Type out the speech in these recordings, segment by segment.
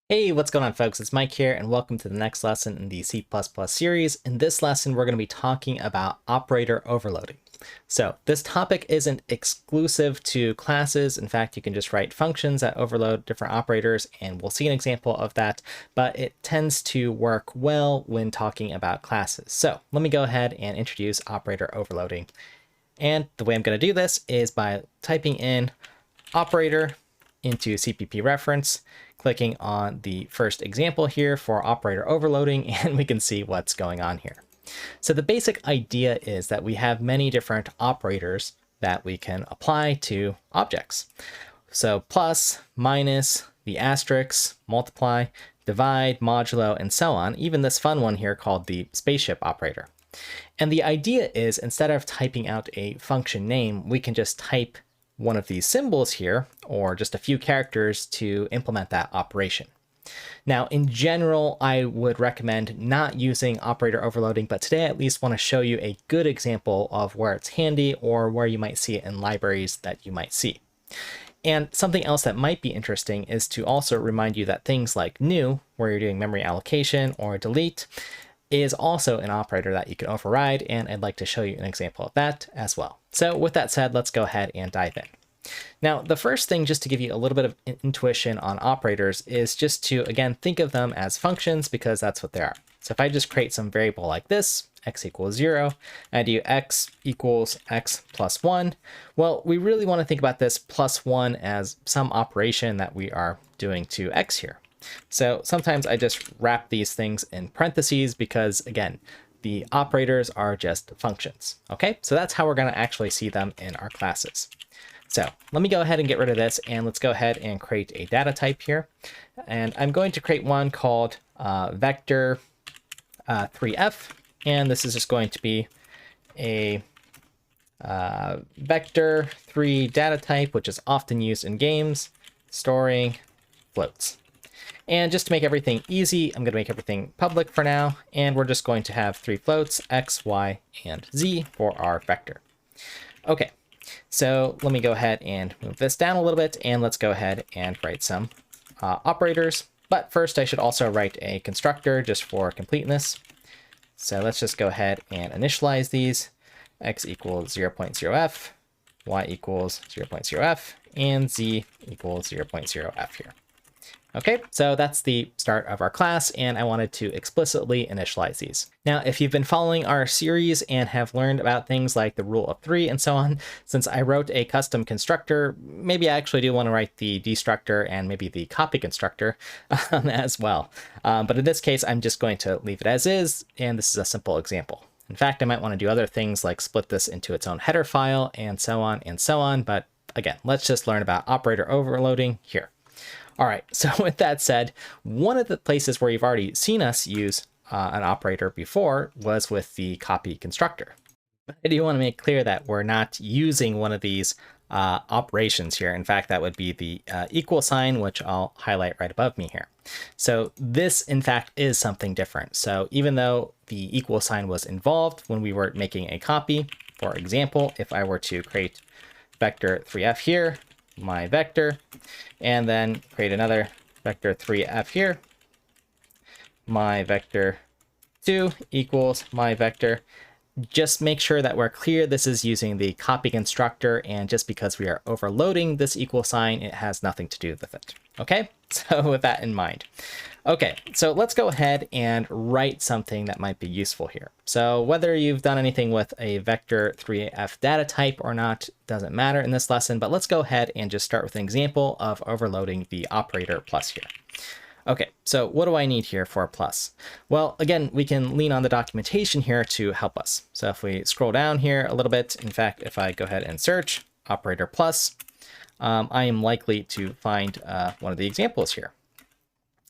Hey, what's going on, folks? It's Mike here, and welcome to the next lesson in the C++ series. In this lesson, we're going to be talking about operator overloading. So this topic isn't exclusive to classes. In fact, you can just write functions that overload different operators, and we'll see an example of that, but it tends to work well when talking about classes. So let me go ahead and introduce operator overloading. And the way I'm going to do this is by typing in operator into CPP reference, clicking on the first example here for operator overloading, and we can see what's going on here. So the basic idea is that we have many different operators that we can apply to objects. So plus, minus, the asterisk, multiply, divide, modulo, and so on, even this fun one here called the spaceship operator. And the idea is, instead of typing out a function name, we can just type one of these symbols here, or just a few characters to implement that operation. Now, in general, I would recommend not using operator overloading, but today I at least want to show you a good example of where it's handy or where you might see it in libraries that you might see. And something else that might be interesting is to also remind you that things like new, where you're doing memory allocation, or delete, is also an operator that you can override, and I'd like to show you an example of that as well. So with that said, let's go ahead and dive in. Now, the first thing, just to give you a little bit of intuition on operators, is just to, again, think of them as functions, because that's what they are. So if I just create some variable like this, x equals 0, and I do x equals x plus 1, well, we really want to think about this plus 1 as some operation that we are doing to x here. So sometimes I just wrap these things in parentheses because, again, the operators are just functions. Okay, so that's how we're going to actually see them in our classes. So let me go ahead and get rid of this, and let's go ahead and create a data type here. And I'm going to create one called vector 3f, and this is just going to be a vector 3 data type, which is often used in games, storing floats. And just to make everything easy, I'm going to make everything public for now, and we're just going to have 3 floats, x, y, and z for our vector. Okay, so let me go ahead and move this down a little bit, and let's go ahead and write some operators. But first, I should also write a constructor just for completeness. So let's just go ahead and initialize these. X equals 0.0f, y equals 0.0f, and z equals 0.0f here. Okay, so that's the start of our class, and I wanted to explicitly initialize these. Now, if you've been following our series and have learned about things like the rule of 3 and so on, since I wrote a custom constructor, maybe I actually do want to write the destructor and maybe the copy constructor as well. But in this case, I'm just going to leave it as is, and this is a simple example. In fact, I might want to do other things like split this into its own header file and so on, but again, let's just learn about operator overloading here. All right, so with that said, one of the places where you've already seen us use an operator before was with the copy constructor. I do want to make clear that we're not using one of these operations here. In fact, that would be the equal sign, which I'll highlight right above me here. So this, in fact, is something different. So even though the equal sign was involved when we were making a copy, for example, if I were to create vector 3f here, my vector, and then create another vector 3f here, my vector 2 equals my vector. Just make sure that we're clear this is using the copy constructor, and just because we are overloading this equal sign, it has nothing to do with it. Okay, so with that in mind. Okay, so let's go ahead and write something that might be useful here. So whether you've done anything with a vector 3f data type or not doesn't matter in this lesson, but let's go ahead and just start with an example of overloading the operator plus here. Okay, so what do I need here for a plus? Well, again, we can lean on the documentation here to help us. So if we scroll down here a little bit, in fact, if I go ahead and search operator plus, I am likely to find one of the examples here.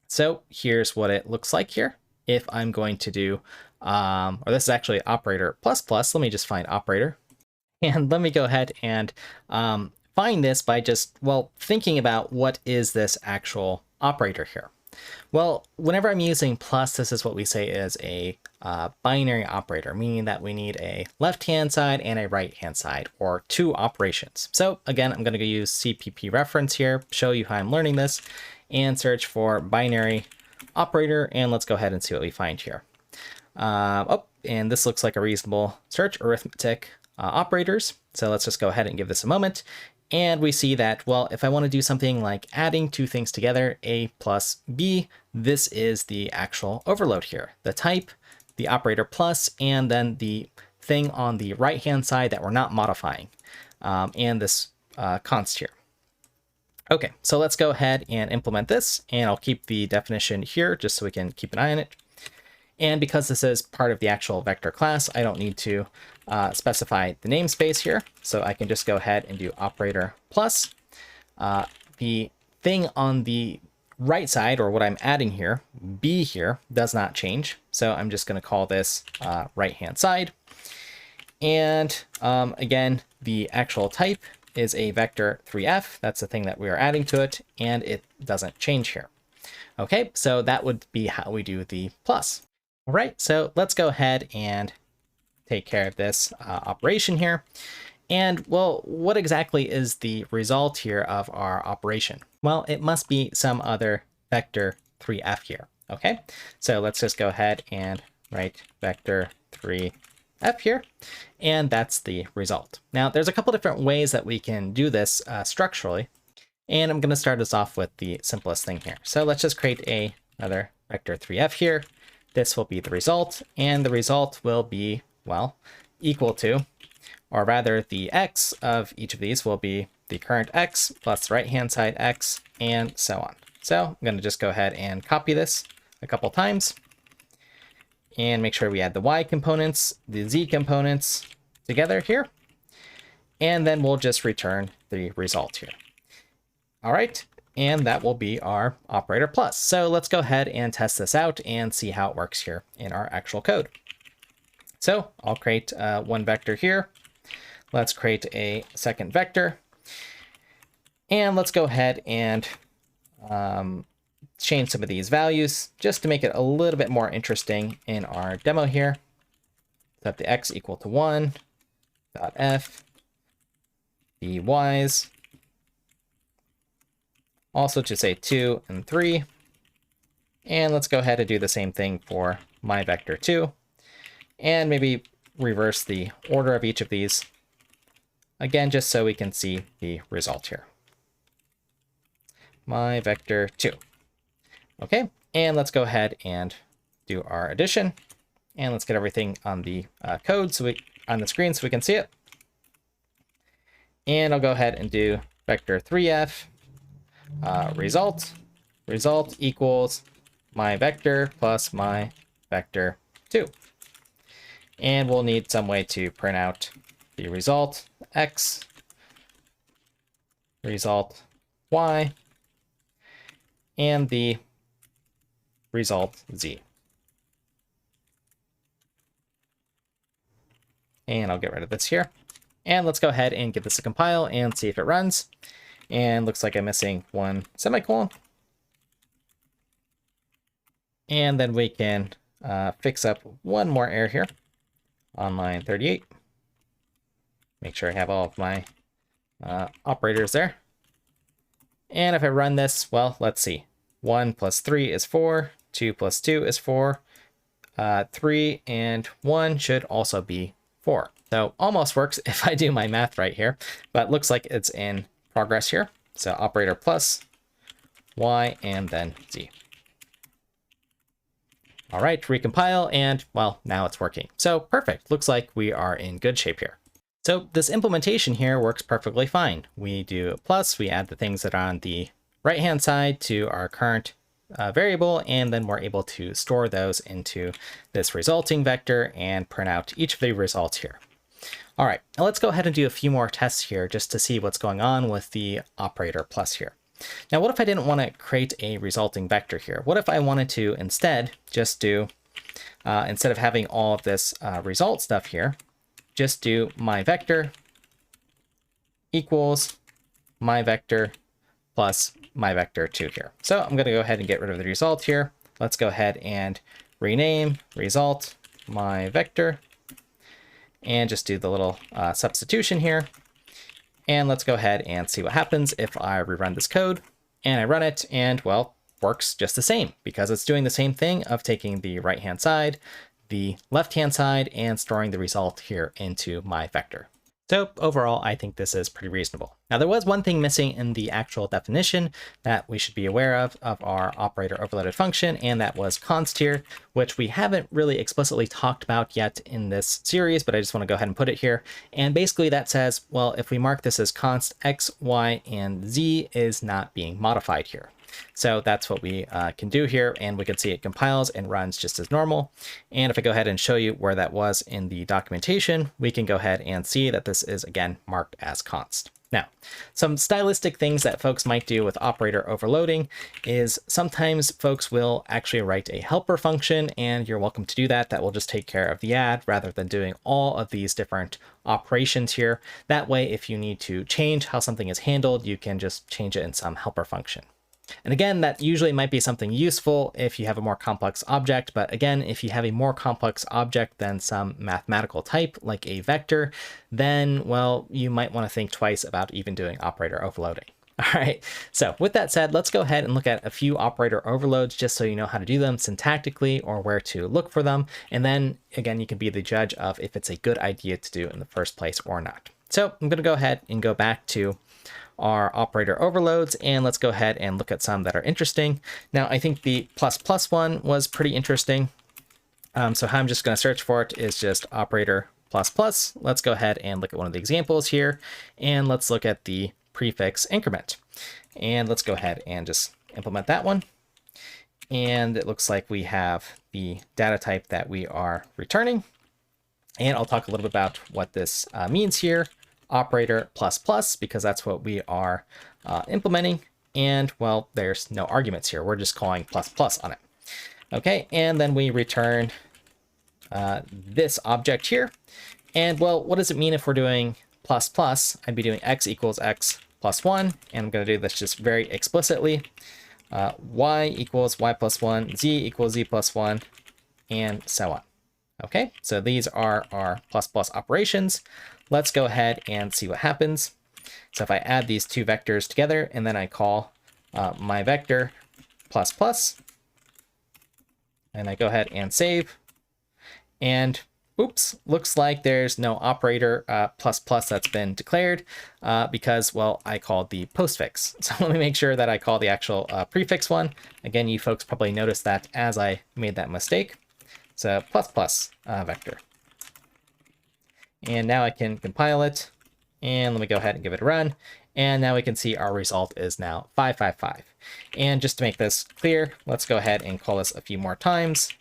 So here's what it looks like here. If I'm going to do, or this is actually operator plus plus, let me just find operator. And let me go ahead and find this by just, well, thinking about what is this actual operator here. Well, whenever I'm using plus, this is what we say is a binary operator, meaning that we need a left-hand side and a right-hand side, or two operations. So again, I'm going to go use CPP reference here, show you how I'm learning this. and search for binary operator, and let's go ahead and see what we find here. And this looks like a reasonable search, arithmetic operators. So let's just go ahead and give this a moment. And we see that, well, if I want to do something like adding two things together, A plus B, this is the actual overload here. The type, the operator plus, and then the thing on the right-hand side that we're not modifying, and this const here. Okay, so let's go ahead and implement this, and I'll keep the definition here just so we can keep an eye on it. And because this is part of the actual vector class, I don't need to specify the namespace here. So I can just go ahead and do operator plus. The thing on the right side, or what I'm adding here, B here, does not change. So I'm just going to call this right-hand side. And again, the actual type is a vector 3f. That's the thing that we are adding to it, and it doesn't change here. Okay, so that would be how we do the plus. All right, so let's go ahead and take care of this operation here. And well, what exactly is the result here of our operation? Well, it must be some other vector 3f here. Okay, so let's just go ahead and write vector 3f here, and that's the result. Now, there's a couple different ways that we can do this structurally, and I'm going to start us off with the simplest thing here. So let's just create another vector 3f here. This will be the result, and the result will be, well, equal to, or rather the x of each of these will be the current x plus the right-hand side x, and so on. So I'm going to just go ahead and copy this a couple times, and make sure we add the y components, the z components together here, and then we'll just return the result here. All right. And that will be our operator plus. So let's go ahead and test this out and see how it works here in our actual code. So I'll create one vector here. Let's create a second vector. And let's go ahead and change some of these values just to make it a little bit more interesting in our demo here. Set the x equal to 1, dot f, the y's, also to say 2 and 3. And let's go ahead and do the same thing for my vector 2. And maybe reverse the order of each of these. Again, just so we can see the result here. My vector 2. Okay, and let's go ahead and do our addition. And let's get everything on the code on the screen so we can see it. And I'll go ahead and do vector 3f. Result equals my vector plus my vector 2. And we'll need some way to print out the result x, result y, and the result z. And I'll get rid of this here. And let's go ahead and give this a compile and see if it runs. And looks like I'm missing one semicolon. And then we can fix up one more error here on line 38. Make sure I have all of my operators there. And if I run this, well, let's see. 1 plus 3 is 4. 2 plus 2 is 4. 3 and 1 should also be 4. So almost works if I do my math right here, but looks like it's in progress here. So operator plus y and then z. All right, recompile, and well, now it's working. So perfect. Looks like we are in good shape here. So this implementation here works perfectly fine. We do a plus, we add the things that are on the right-hand side to our current variable, and then we're able to store those into this resulting vector and print out each of the results here. All right, now let's go ahead and do a few more tests here just to see what's going on with the operator plus here. Now, what if I didn't want to create a resulting vector here? What if I wanted to instead just do, instead of having all of this result stuff here, just do my vector equals my vector plus my vector 2 here. So I'm going to go ahead and get rid of the result here. Let's go ahead and rename result my vector and just do the little substitution here. And let's go ahead and see what happens if I rerun this code. and I run it, and well, works just the same because it's doing the same thing of taking the right-hand side, the left-hand side, and storing the result here into my vector. So overall, I think this is pretty reasonable. Now, there was one thing missing in the actual definition that we should be aware of our operator overloaded function, and that was const here, which we haven't really explicitly talked about yet in this series, but I just want to go ahead and put it here. And basically that says, well, if we mark this as const, x, y, and z is not being modified here. So that's what we can do here, and we can see it compiles and runs just as normal. And if I go ahead and show you where that was in the documentation, we can go ahead and see that this is again marked as const. Now, some stylistic things that folks might do with operator overloading is sometimes folks will actually write a helper function, and you're welcome to do that. That will just take care of the add rather than doing all of these different operations here. That way, if you need to change how something is handled, you can just change it in some helper function. And again, that usually might be something useful if you have a more complex object. But again, if you have a more complex object than some mathematical type, like a vector, then, well, you might want to think twice about even doing operator overloading. All right, so with that said, let's go ahead and look at a few operator overloads just so you know how to do them syntactically or where to look for them. And then again, you can be the judge of if it's a good idea to do in the first place or not. So I'm going to go ahead and go back to our operator overloads, and let's go ahead and look at some that are interesting. Now, I think the ++ one was pretty interesting. So how I'm just going to search for it is just operator ++. Let's go ahead and look at one of the examples here, and let's look at the prefix increment. And let's go ahead and just implement that one. And it looks like we have the data type that we are returning. And I'll talk a little bit about what this means here. Operator ++, because that's what we are implementing. And well, there's no arguments here. We're just calling ++ on it. Okay, and then we return this object here. And well, what does it mean if we're doing ++? I'd be doing x equals x plus 1. And I'm going to do this just very explicitly. Y equals y plus 1, z equals z plus 1, and so on. Okay, so these are our ++ operations. Let's go ahead and see what happens. So if I add these two vectors together and then I call my vector ++, and I go ahead and save, and oops, looks like there's no operator ++ that's been declared because, well, I called the postfix. So let me make sure that I call the actual prefix one. Again, you folks probably noticed that as I made that mistake. So ++ vector. And now I can compile it, and let me go ahead and give it a run. And now we can see our result is now 555. And just to make this clear, let's go ahead and call this a few more times,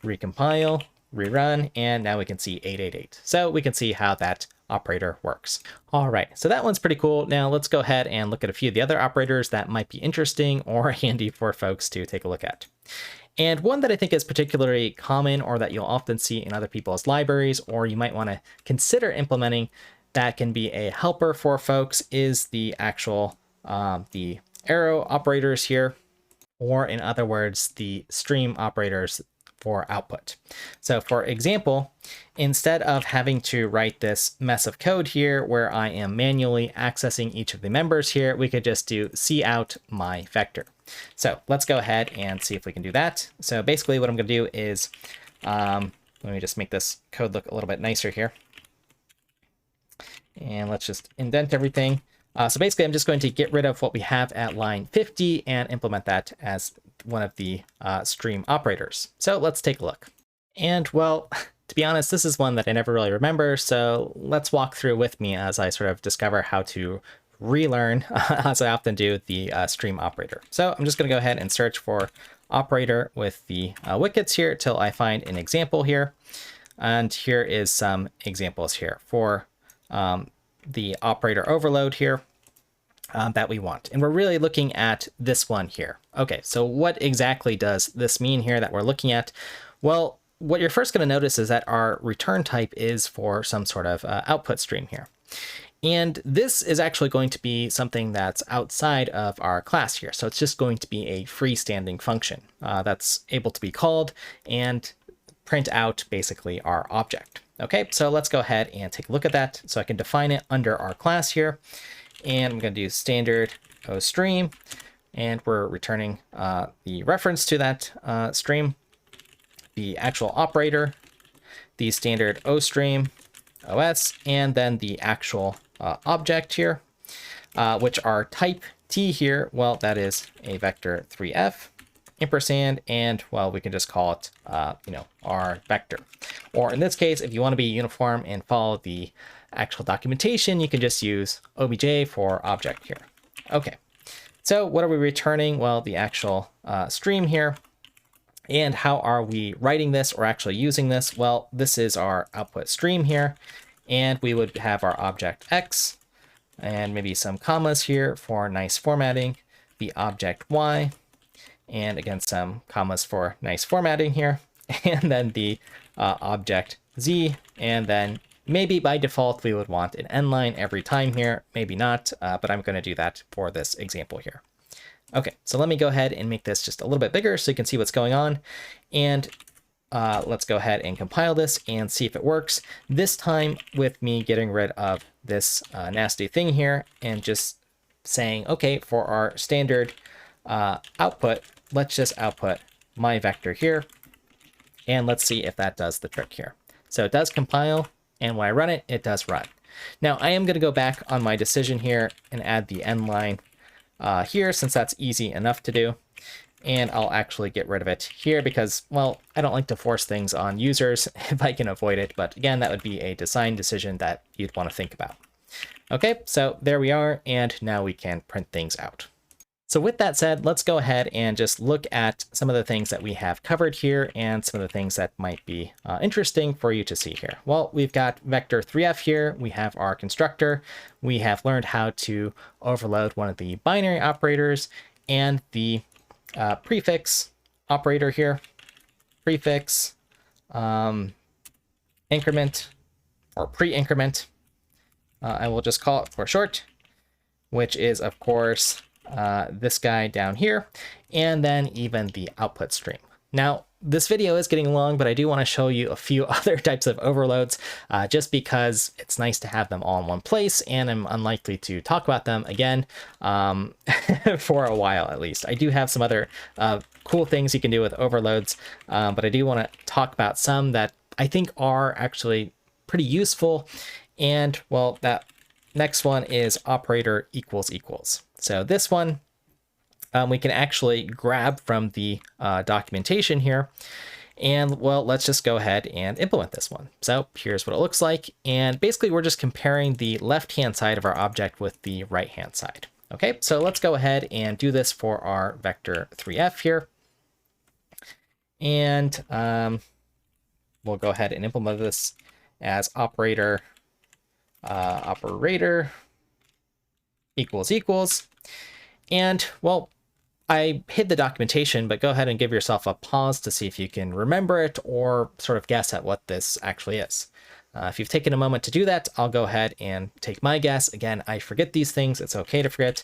recompile, rerun, and now we can see 888. So we can see how that operator works. All right, so that one's pretty cool. Now let's go ahead and look at a few of the other operators that might be interesting or handy for folks to take a look at. And one that I think is particularly common or that you'll often see in other people's libraries, or you might want to consider implementing that can be a helper for folks, is the actual the arrow operators here, or in other words, the stream operators for output. So for example, instead of having to write this mess of code here where I am manually accessing each of the members here, we could just do cout my vector. So let's go ahead and see if we can do that. So basically what I'm going to do is, let me just make this code look a little bit nicer here. And let's just indent everything. So basically I'm just going to get rid of what we have at line 50 and implement that as one of the stream operators. So let's take a look. And well, to be honest, this is one that I never really remember. So let's walk through with me as I sort of discover how to relearn, as I often do, the stream operator. So I'm just going to go ahead and search for operator with the wickets here till I find an example here. And here is some examples here for the operator overload here that we want. And we're really looking at this one here. Okay, so what exactly does this mean here that we're looking at? Well, what you're first going to notice is that our return type is for some sort of output stream here. And this is actually going to be something that's outside of our class here. So it's just going to be a freestanding function that's able to be called and print out basically our object. Okay, so let's go ahead and take a look at that. So I can define it under our class here. And I'm going to do standard OStream. and we're returning the reference to that stream, the actual operator, the standard OStream, OS, and then the actual object here, which are type T here. Well, that is a vector 3f ampersand, and well, we can just call it, our vector. Or in this case, if you want to be uniform and follow the actual documentation, you can just use obj for object here. Okay, so what are we returning? Well, the actual stream here. And how are we writing this or actually using this? Well, this is our output stream here, and we would have our object X, and maybe some commas here for nice formatting, the object Y, and again, some commas for nice formatting here, and then the object Z, and then maybe by default, we would want an Inline every time here, maybe not, but I'm going to do that for this example here. Okay, so let me go ahead and make this just a little bit bigger so you can see what's going on. And let's go ahead and compile this and see if it works. This time with me getting rid of this nasty thing here and just saying, okay, for our standard output, let's just output my vector here. And let's see if that does the trick here. So it does compile, and when I run it, it does run. Now I am going to go back on my decision here and add the Inline here, since that's easy enough to do. And I'll actually get rid of it here because, well, I don't like to force things on users if I can avoid it. But again, that would be a design decision that you'd want to think about. Okay, so there we are. And now we can print things out. So with that said, let's go ahead and just look at some of the things that we have covered here and some of the things that might be interesting for you to see here. Well, we've got vector 3f here. We have our constructor. We have learned how to overload one of the binary operators and the prefix operator here. Prefix, increment, or pre-increment. I will just call it for short, which is, of course, this guy down here, and then even the output stream. Now, this video is getting long, but I do want to show you a few other types of overloads, just because it's nice to have them all in one place, and I'm unlikely to talk about them again for a while at least. I do have some other cool things you can do with overloads, but I do want to talk about some that I think are actually pretty useful. And well, that next one is operator equals equals. So this one we can actually grab from the documentation here. And well, let's just go ahead and implement this one. So here's what it looks like. And basically we're just comparing the left-hand side of our object with the right-hand side. Okay, so let's go ahead and do this for our vector 3f here. And we'll go ahead and implement this as operator equals equals. And well, I hid the documentation, but go ahead and give yourself a pause to see if you can remember it or sort of guess at what this actually is. If you've taken a moment to do that, I'll go ahead and take my guess. Again, I forget these things. It's okay to forget,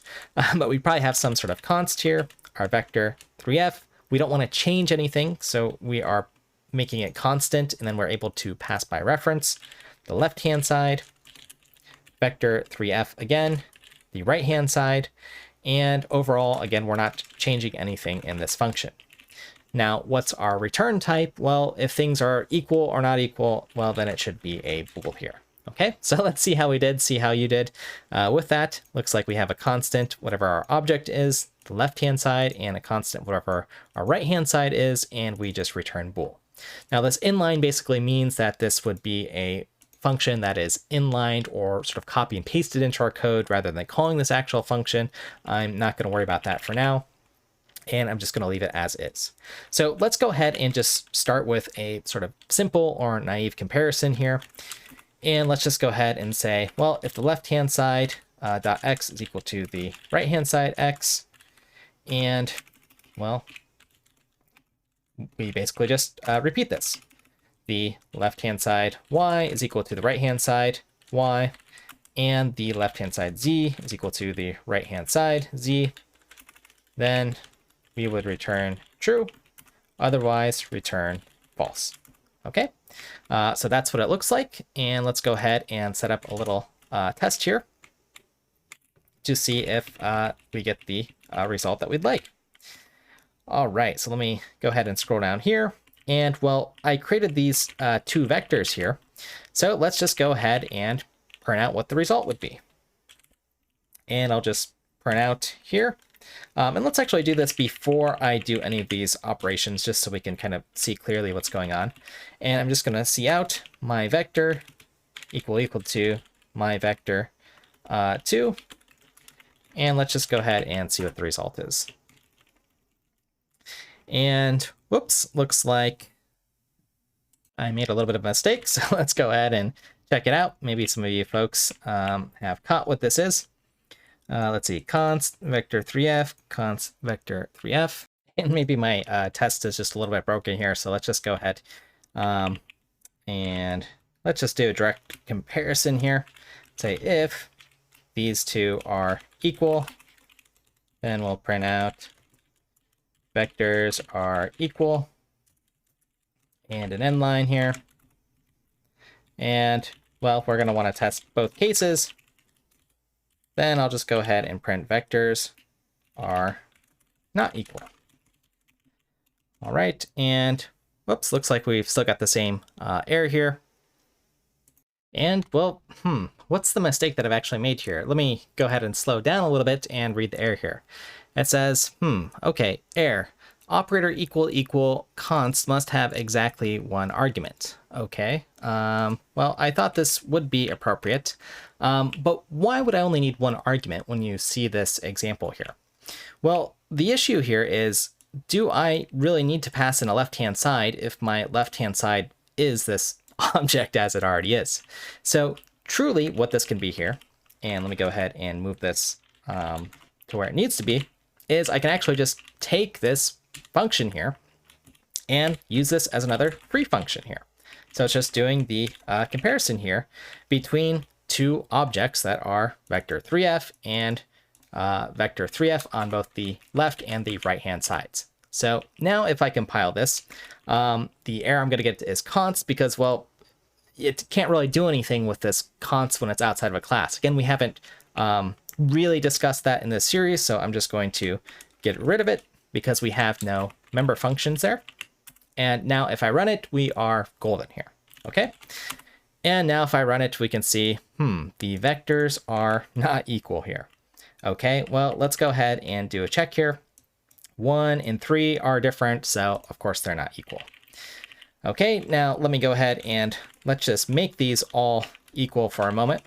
but we probably have some sort of const here, our vector 3f. We don't want to change anything, so we are making it constant, and then we're able to pass by reference the left-hand side, vector 3f again, the right-hand side, and overall, again, we're not changing anything in this function. Now, what's our return type? Well, if things are equal or not equal, well, then it should be a bool here. Okay, so let's see how we did, see how you did with that. Looks like we have a constant, whatever our object is, the left-hand side, and a constant, whatever our right-hand side is, and we just return bool. Now, this inline basically means that this would be a function that is inlined or sort of copy and pasted into our code rather than calling this actual function. I'm not going to worry about that for now, and I'm just going to leave it as is. So let's go ahead and just start with a sort of simple or naive comparison here. And let's just go ahead and say, well, if the left-hand side dot x is equal to the right-hand side x, and well, we basically just repeat this. The left-hand side y is equal to the right-hand side y, and the left-hand side z is equal to the right-hand side z, then we would return true, otherwise return false. Okay, so that's what it looks like. And let's go ahead and set up a little test here to see if we get the result that we'd like. All right, so let me go ahead and scroll down here. And well, I created these two vectors here. So let's just go ahead and print out what the result would be. And I'll just print out here. And let's actually do this before I do any of these operations, just so we can kind of see clearly what's going on. And I'm just going to see out my vector equal to my vector 2. And let's just go ahead and see what the result is. And whoops, looks like I made a little bit of a mistake. So let's go ahead and check it out. Maybe some of you folks have caught what this is. Let's see, const vector 3f, const vector 3f. And maybe my test is just a little bit broken here. So let's just go ahead and let's just do a direct comparison here. Say if these two are equal, then we'll print out vectors are equal and an inline here. And well, we're going to want to test both cases. Then I'll just go ahead and print vectors are not equal. All right, and whoops, looks like we've still got the same error here. And well, what's the mistake that I've actually made here? Let me go ahead and slow down a little bit and read the error here. It says, okay, error. Operator equal const must have exactly one argument. Okay, well, I thought this would be appropriate, but why would I only need one argument when you see this example here? Well, the issue here is, do I really need to pass in a left-hand side if my left-hand side is this object as it already is? So truly what this can be here, and let me go ahead and move this to where it needs to be, is I can actually just take this function here and use this as another free function here. So it's just doing the comparison here between two objects that are vector 3f and vector 3f on both the left and the right hand sides. So now if I compile this, the error I'm going to get is const because, well, it can't really do anything with this const when it's outside of a class. Again, we haven't really discussed that in this series, so I'm just going to get rid of it because we have no member functions there. And now if I run it, we are golden here, okay? And now if I run it, we can see, the vectors are not equal here. Okay, well, let's go ahead and do a check here. 1 and 3 are different, so of course they're not equal. Okay, now let me go ahead and let's just make these all equal for a moment.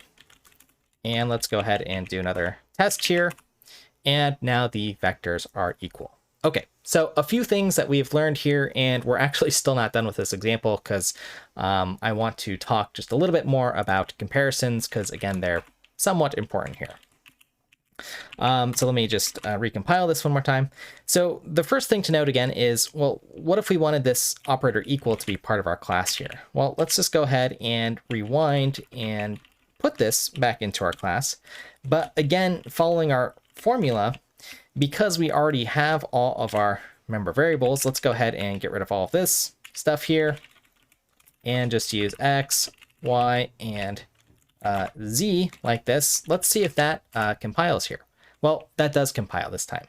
And let's go ahead and do another test here. And now the vectors are equal. Okay, so a few things that we've learned here, and we're actually still not done with this example because I want to talk just a little bit more about comparisons because, again, they're somewhat important here. So let me just recompile this one more time. So the first thing to note again is, well, what if we wanted this operator equal to be part of our class here? Well, let's just go ahead and rewind and put this back into our class. But again, following our formula, because we already have all of our member variables, let's go ahead and get rid of all of this stuff here and just use X, Y, and Z like this. Let's see if that compiles here. Well, that does compile this time.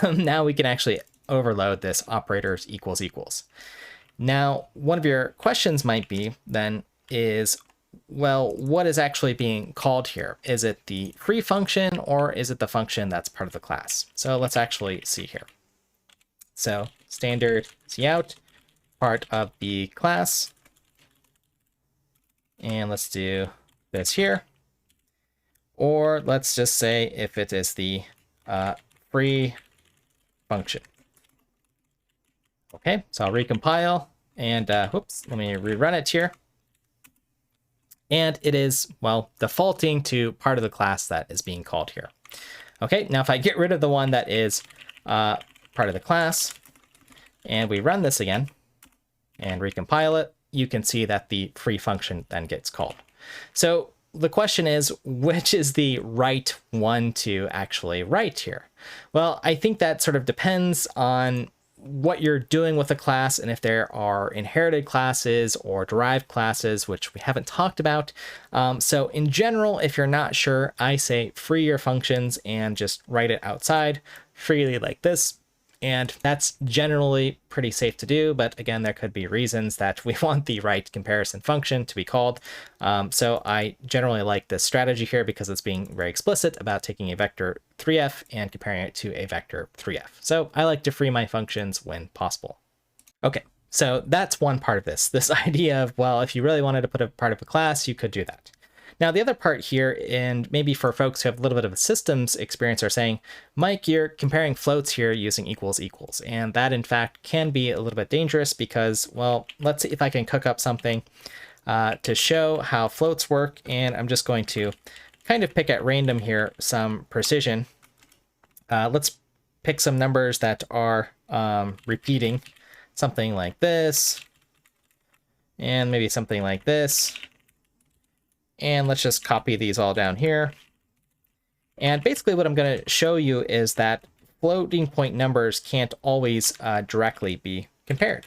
Now we can actually overload this operators equals. Now, one of your questions might be then is, well, what is actually being called here? Is it the free function or is it the function that's part of the class? So let's actually see here. So standard cout, part of the class. And let's do this here. Or let's just say if it is the free function. Okay, so I'll recompile and whoops, let me rerun it here. And it is, well, defaulting to part of the class that is being called here. Okay, now if I get rid of the one that is part of the class and we run this again and recompile it, you can see that the free function then gets called. So the question is, which is the right one to actually write here? Well, I think that sort of depends on what you're doing with a class and if there are inherited classes or derived classes, which we haven't talked about. So in general, if you're not sure, I say free your functions and just write it outside. freely like this. And that's generally pretty safe to do, but again, there could be reasons that we want the right comparison function to be called. So I generally like this strategy here because it's being very explicit about taking a vector 3f and comparing it to a vector 3f. So I like to free my functions when possible. Okay, so that's one part of this idea of, well, if you really wanted to put a part of a class, you could do that. Now, the other part here, and maybe for folks who have a little bit of a systems experience, are saying, Mike, you're comparing floats here using equals equals. And that, in fact, can be a little bit dangerous because, well, let's see if I can cook up something to show how floats work. And I'm just going to kind of pick at random here some precision. Let's pick some numbers that are repeating, something like this, and maybe something like this. And let's just copy these all down here. And basically what I'm going to show you is that floating point numbers can't always directly be compared.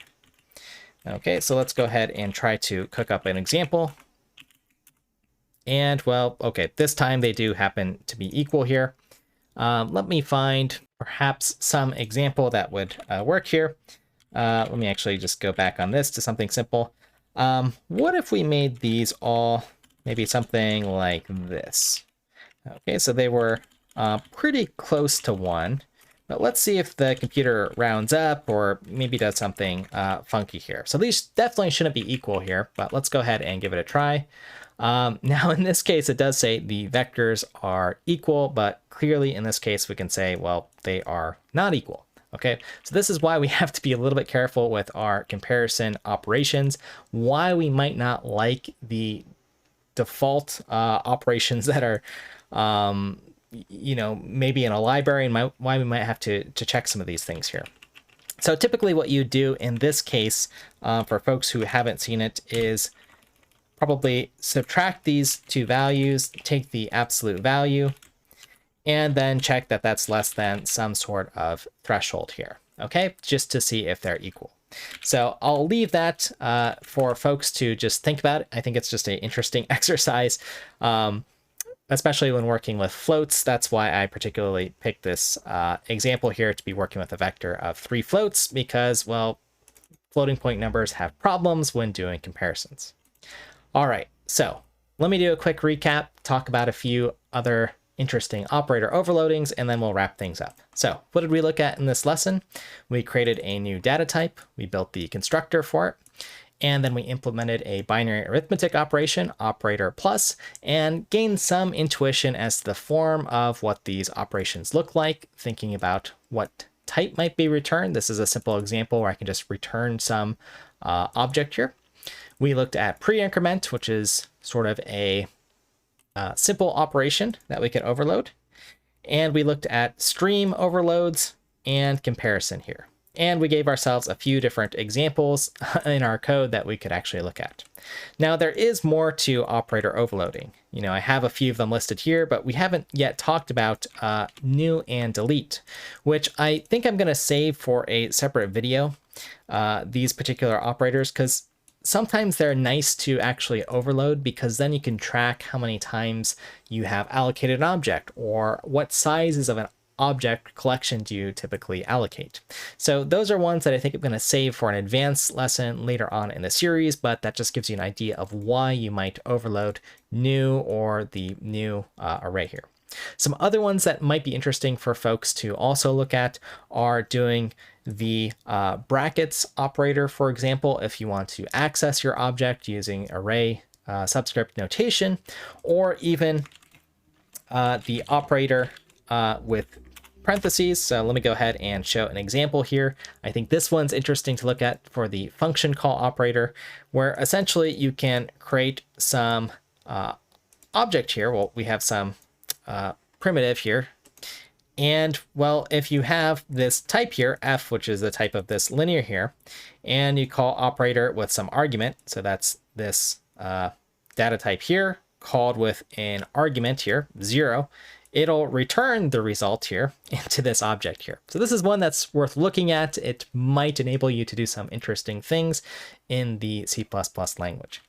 Okay, so let's go ahead and try to cook up an example. And well, okay, this time they do happen to be equal here. Let me find perhaps some example that would work here. Let me actually just go back on this to something simple. What if we made these all maybe something like this? Okay, so they were pretty close to 1, but let's see if the computer rounds up or maybe does something funky here. So these definitely shouldn't be equal here, but let's go ahead and give it a try. Now in this case, it does say the vectors are equal, but clearly in this case, we can say, well, they are not equal. Okay, so this is why we have to be a little bit careful with our comparison operations, why we might not like the default operations that are, you know, maybe in a library, and why we might have to check some of these things here. So typically what you do in this case, for folks who haven't seen it, is probably subtract these two values, take the absolute value, and then check that that's less than some sort of threshold here, okay? Just to see if they're equal. So I'll leave that for folks to just think about it. I think it's just an interesting exercise, especially when working with floats. That's why I particularly picked this example here to be working with a vector of 3 floats because, well, floating point numbers have problems when doing comparisons. All right, so let me do a quick recap, talk about a few other interesting operator overloadings, and then we'll wrap things up. So what did we look at in this lesson? We created a new data type, we built the constructor for it, and then we implemented a binary arithmetic operation, operator plus, and gained some intuition as to the form of what these operations look like, thinking about what type might be returned. This is a simple example where I can just return some object here. We looked at pre-increment, which is sort of a simple operation that we can overload. And we looked at stream overloads and comparison here. And we gave ourselves a few different examples in our code that we could actually look at. Now, there is more to operator overloading. You know, I have a few of them listed here, but we haven't yet talked about new and delete, which I think I'm going to save for a separate video, these particular operators, because sometimes they're nice to actually overload because then you can track how many times you have allocated an object or what sizes of an object collection do you typically allocate. So those are ones that I think I'm going to save for an advanced lesson later on in the series, but that just gives you an idea of why you might overload new or the new array here. Some other ones that might be interesting for folks to also look at are doing the brackets operator, for example, if you want to access your object using array subscript notation, or even the operator with parentheses. So let me go ahead and show an example here. I think this one's interesting to look at for the function call operator, where essentially you can create some object here. Well, we have some primitive here. And well, if you have this type here, f, which is the type of this linear here, and you call operator with some argument, so that's this data type here, called with an argument here, 0, it'll return the result here into this object here. So this is one that's worth looking at. It might enable you to do some interesting things in the C++ language.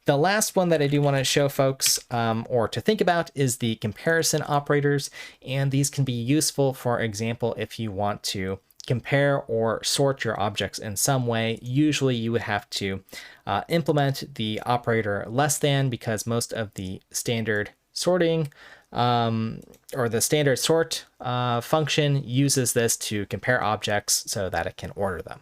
The last one that I do want to show folks or to think about is the comparison operators. And these can be useful, for example, if you want to compare or sort your objects in some way. Usually you would have to implement the operator less than, because most of the standard sorting or the standard sort function uses this to compare objects so that it can order them.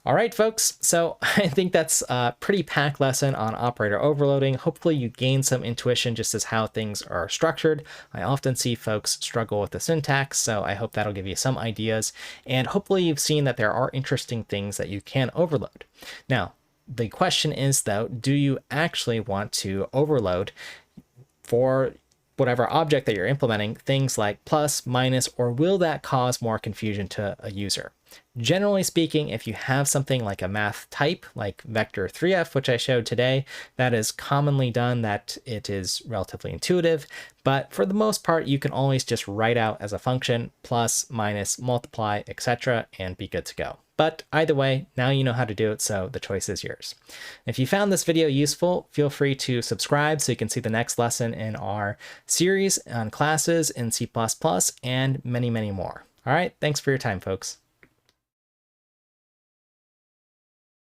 All right, folks, so I think that's a pretty packed lesson on operator overloading. Hopefully you gain some intuition just as how things are structured. I often see folks struggle with the syntax, so I hope that'll give you some ideas. And hopefully you've seen that there are interesting things that you can overload. Now, the question is, though, do you actually want to overload for whatever object that you're implementing things like plus, minus, or will that cause more confusion to a user? Generally speaking, if you have something like a math type, like vector 3f, which I showed today, that is commonly done, that it is relatively intuitive. But for the most part, you can always just write out as a function, plus, minus, multiply, etc., and be good to go. But either way, now you know how to do it, so the choice is yours. If you found this video useful, feel free to subscribe so you can see the next lesson in our series on classes in C++ and many, many more. All right, thanks for your time, folks.